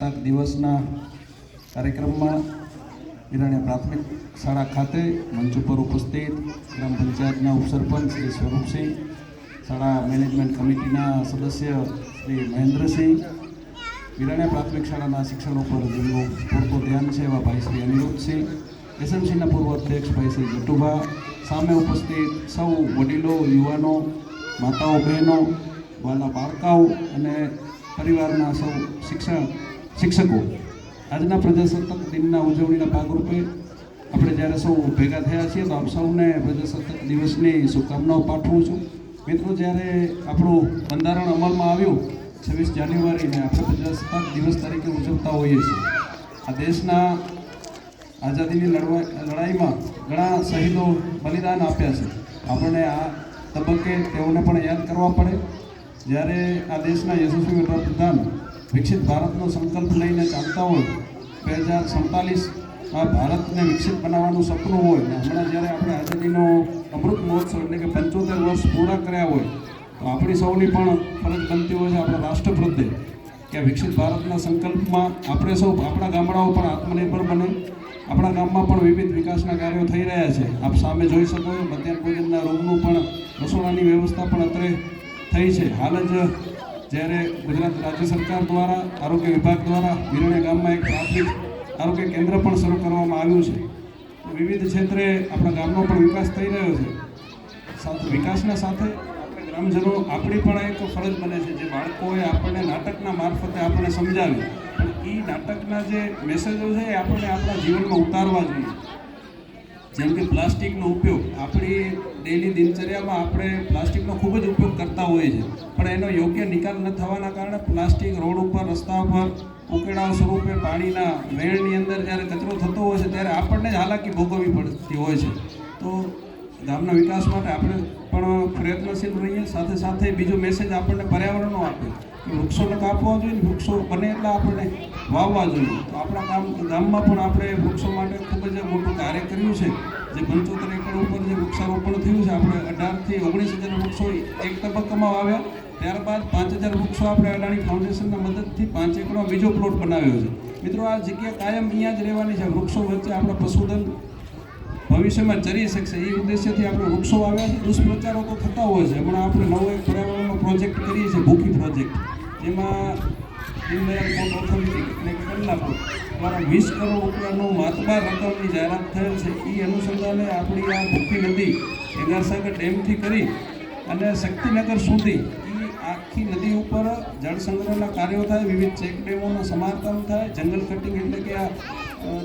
દિવસના કાર્યક્રમમાં વિરાણીયા પ્રાથમિક શાળા ખાતે મંચ ઉપર ઉપસ્થિત ગ્રામ પંચાયતના ઉપસરપંચ શ્રી સ્વરૂપસિંહ, શાળા મેનેજમેન્ટ કમિટીના સદસ્ય શ્રી મહેન્દ્રસિંહ, વિરાણીયા પ્રાથમિક શાળાના શિક્ષણ ઉપર જેમનું પૂરતું ધ્યાન છે એવા ભાઈ શ્રી અનિરુદ્ધસિંહ, એસએમસીના પૂર્વ અધ્યક્ષ ભાઈ શ્રી જટુભા, સામે ઉપસ્થિત સૌ વડીલો, યુવાનો, માતાઓ, બહેનો, વાલા બાળકાઓ અને પરિવારના સૌ શિક્ષકો, આજના પ્રજાસત્તાક દિનના ઉજવણીના ભાગરૂપે આપણે જ્યારે સૌ ભેગા થયા છીએ તો આપ સૌને પ્રજાસત્તાક દિવસની શુભકામનાઓ પાઠવું છું. મિત્રો, જ્યારે આપણું બંધારણ અમલમાં આવ્યું 26 જાન્યુઆરીને આપણે પ્રજાસત્તાક દિવસ તરીકે ઉજવતા હોઈએ છીએ. આ દેશના આઝાદીની લડાઈમાં ઘણા શહીદો બલિદાન આપ્યા છે. આપણને આ તબક્કે તેઓને પણ યાદ કરવા પડે. જ્યારે આ દેશના યશસ્વી વડાપ્રધાન વિકસિત ભારતનો સંકલ્પ લઈને ચાલતા હોય, 2047માં ભારતને વિકસિત બનાવવાનું સપનું હોય ને હમણાં જ્યારે આપણે આઝાદીનો અમૃત મહોત્સવ એટલે કે 75 વર્ષ પૂરા કર્યા હોય તો આપણી સૌની પણ ફરજ બનતી હોય છે આપણા રાષ્ટ્ર પ્રત્યે કે વિકસિત ભારતના સંકલ્પમાં આપણે સૌ આપણા ગામડાઓ પણ આત્મનિર્ભર બને. આપણા ગામમાં પણ વિવિધ વિકાસના કાર્યો થઈ રહ્યા છે. આપ સામે જોઈ શકો છો, મધ્યાહન ભોજનના રૂમનું પણ રસોડાની વ્યવસ્થા પણ અત્રે થઈ છે. હાલ જ જ્યારે ગુજરાત રાજ્ય સરકાર દ્વારા આરોગ્ય વિભાગ દ્વારા વિરાણીયા ગામમાં એક પ્રાથમિક આરોગ્ય કેન્દ્ર પણ શરૂ કરવામાં આવ્યું છે. વિવિધ ક્ષેત્રે આપણા ગામનો પણ વિકાસ થઈ રહ્યો છે. વિકાસના સાથે આપણે ગ્રામજનો આપણી પણ એક ફરજ બને છે. જે બાળકોએ આપણને નાટકના મારફતે આપણને સમજાવ્યું, પણ એ નાટકના જે મેસેજો છે એ આપણને આપણા જીવનમાં ઉતારવા જોઈએ. જેમ કે પ્લાસ્ટિકનો ઉપયોગ, આપણી ડેલી દિનચર્યામાં આપણે પ્લાસ્ટિકનો ખૂબ જ ઉપયોગ કરતા હોઈએ છીએ, પણ એનો યોગ્ય નિકાલ ન થવાના કારણે પ્લાસ્ટિક રોડ ઉપર, રસ્તા ઉપર ઉકેડાઓ સ્વરૂપે પાણીના વેણની અંદર જ્યારે કચરો થતો હોય છે ત્યારે આપણને જ હાલાકી ભોગવવી પડતી હોય છે. તો ગામના વિકાસ માટે આપણે પણ પ્રયત્નશીલ રહીએ. સાથે સાથે બીજો મેસેજ આપણને પર્યાવરણનો આપે કે વૃક્ષોને કાપવા જોઈએ, વૃક્ષો બને એટલા આપણને વાવવા જોઈએ. તો આપણા ગામમાં પણ આપણે વૃક્ષો માટે ખૂબ જ મોટું કાર્ય કર્યું છે. જે 75 એકર ઉપર જે વૃક્ષારોપણ થયું છે, આપણે 18 થી 19,000 વૃક્ષો એક તબક્કામાં વાવ્યા. ત્યારબાદ 5,000 વૃક્ષો આપણે અડાણી ફાઉન્ડેશનના મદદથી 5 એકરનો બીજો પ્લોટ બનાવ્યો છે. મિત્રો, આ જગ્યા કાયમ અહીંયા જ રહેવાની છે. વૃક્ષો વચ્ચે આપણા પશુધન ભવિષ્યમાં ચરી શકશે એ ઉદ્દેશ્યથી આપણે વૃક્ષો આવ્યા છે. દુષ્પ્રચારો તો થતા હોય છે. હમણાં આપણે નવો એક પર્યાવરણનો પ્રોજેક્ટ કરીએ છીએ, ભૂખી પ્રોજેક્ટ, જેમાં દીનદયાળ પોર્ટ ઓથોરિટી એટલે કે કંડલાપુર દ્વારા 20 કરોડ રૂપિયાનું માતબાર રકમની જાહેરાત થયેલ છે. એ અનુસંધાને આપણી આ ભૂખી નદી એગારસાગર ડેમથી કરી અને શક્તિનગર સુધી આખી નદી ઉપર જળ સંગ્રહના કાર્યો થાય, વિવિધ ચેક ડેમોનું સમારકામ થાય, જંગલ કટિંગ એટલે કે આ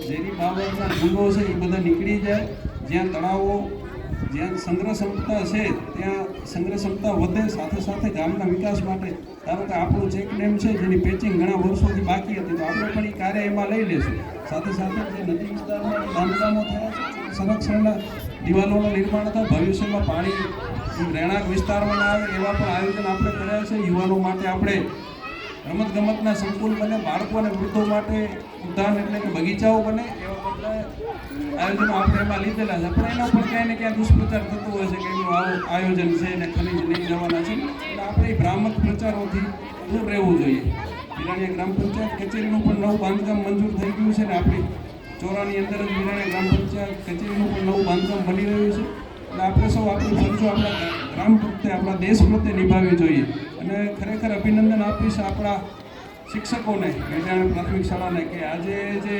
ઝેરી બાબતના જંગલો છે એ બધા નીકળી જાય. જ્યાં તળાવો, જ્યાં સંગ્રહ ક્ષમતા છે ત્યાં સંગ્રહ ક્ષમતા વધે. સાથે સાથે ગામના વિકાસ માટે, ધારો કે આપણું ચેક ડેમ છે જેની પેચિંગ ઘણા વર્ષોથી બાકી હતી, તો આપણે પણ એ કાર્ય એમાં લઈ લઈશું. સાથે સાથે જે નદી વિસ્તારમાં બાંધકામો થયા છે, સંરક્ષણના દિવાલોનું નિર્માણ થાય, ભવિષ્યમાં પાણી રહેણાંક વિસ્તારમાં ના આવે એવા પણ આયોજન આપણે કર્યા છે. યુવાનો માટે આપણે રમતગમતના સંકુલ બને, બાળકો અને વૃદ્ધો માટે ઉદ્યાન એટલે કે બગીચાઓ બને, એવા બધા આયોજનો આપણે એમાં લીધેલા છે. પણ એનો પણ ક્યાંય ને ક્યાં દુષ્પ્રચાર થતો હોય છે કે એનું આવું આયોજન છે અને ખનીજ લઈ જવાના છે. એટલે આપણે એ ભ્રામક પ્રચારોથી દૂર રહેવું જોઈએ. વિરાણીયા ગ્રામ પંચાયત કચેરીનું પણ નવું બાંધકામ મંજૂર થઈ ગયું છે ને આપણી ચોરાની અંદર જ વિરાણીયા ગ્રામ પંચાયત કચેરીનું પણ નવું બાંધકામ બની રહ્યું છે. એટલે આપણે સૌ આપણી ફરજો આપણા ગ્રામ પ્રત્યે, આપણા દેશ પ્રત્યે નિભાવવી જોઈએ. અને ખરેખર અભિનંદન આપીશ આપણા શિક્ષકોને, વિરાણીયા પ્રાથમિક શાળાને, કે આજે જે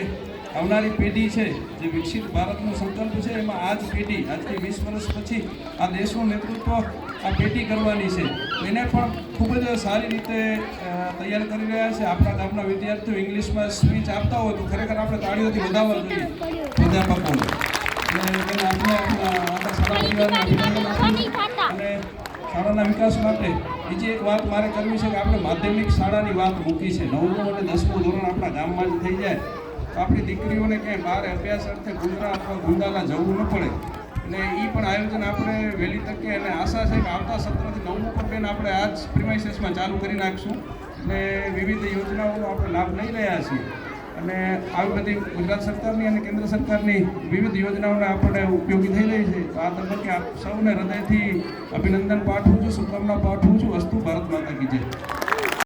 આવનારી પેઢી છે, જે વિકસિત ભારતનો સંકલ્પ છે, એમાં આ જ પેઢી આજથી 20 વર્ષ પછી આ દેશનું નેતૃત્વ આ પેઢી કરવાની છે. એને પણ ખૂબ જ સારી રીતે તૈયાર કરી રહ્યા છે. આપણા ગામના વિદ્યાર્થીઓ ઇંગ્લિશમાં સ્પીચ આપતા હોય તો ખરેખર આપણે તાળીઓથી વધાવવા જોઈએ પ્રાધ્યાપકોને. અને આપણા શાળા પરિવારને અભિનંદન આપીએ. અને શાળાના વિકાસ માટે બીજી એક વાત મારે કરવી છે કે આપણે માધ્યમિક શાળાની વાત મૂકી છે. 9મું અને 10મું ધોરણ આપણા ગામમાં જ થઈ જાય તો આપણી દીકરીઓને ક્યાંય બહાર અભ્યાસ અર્થે ગુંદરા અથવા ગુંદાલા જવું ન પડે. એટલે એ પણ આયોજન આપણે વહેલી તકે, અને આશા છે કે આવતા સત્રથી 9મું પણ બેન આપણે આ જ પ્રિમાઇસીસમાં ચાલુ કરી નાખશું. અને વિવિધ યોજનાઓનો આપણે લાભ લઈ રહ્યા છીએ. અને આવી બધી ગુજરાત સરકારની અને કેન્દ્ર સરકારની વિવિધ યોજનાઓને આપણને ઉપયોગી થઈ રહી છે. તો આ તબક્કે આપ સૌને હૃદયથી અભિનંદન પાઠવું છું, શુભકામના પાઠવું છું. અસ્તુ ભારત માતા કી જય.